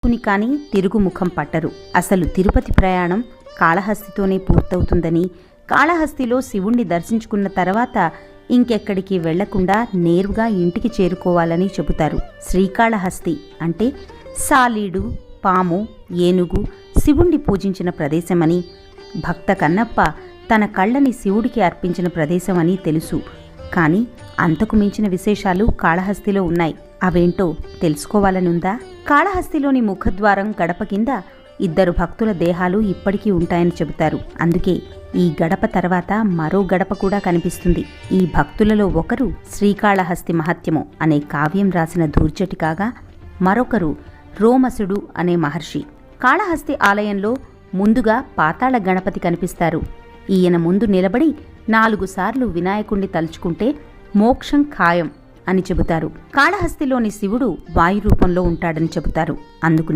చేరుకుని కానీ తిరుగుముఖం పట్టరు. అసలు తిరుపతి ప్రయాణం కాళహస్తితోనే పూర్తవుతుందని, కాళహస్తిలో శివుణ్ణి దర్శించుకున్న తర్వాత ఇంకెక్కడికి వెళ్లకుండా నేరుగా ఇంటికి చేరుకోవాలని చెబుతారు. శ్రీకాళహస్తి అంటే సాలీడు, పాము, ఏనుగు శివుణ్ణి పూజించిన ప్రదేశమని, భక్త కన్నప్ప తన కళ్ళని శివుడికి అర్పించిన ప్రదేశమని తెలుసు. కానీ అంతకు మించిన విశేషాలు కాళహస్తిలో ఉన్నాయి. అవేంటో తెలుసుకోవాలనుందా? కాళహస్తిలోని ముఖద్వారం గడప కింద 2 భక్తుల దేహాలు ఇప్పటికీ ఉంటాయని చెబుతారు. అందుకే ఈ గడప తర్వాత మరో గడప కూడా కనిపిస్తుంది. ఈ భక్తులలో ఒకరు శ్రీకాళహస్తి మహత్యము అనే కావ్యం రాసిన ధూర్జటి కాగా, మరొకరు రోమసుడు అనే మహర్షి. కాళహస్తి ఆలయంలో ముందుగా పాతాళ గణపతి కనిపిస్తారు. ఈయన ముందు నిలబడి 4 సార్లు వినాయకుణ్ణి తలుచుకుంటే మోక్షం ఖాయం అని చెబుతారు. కాళహస్తిలోని శివుడు వాయు రూపంలో ఉంటాడని చెబుతారు. అందుకు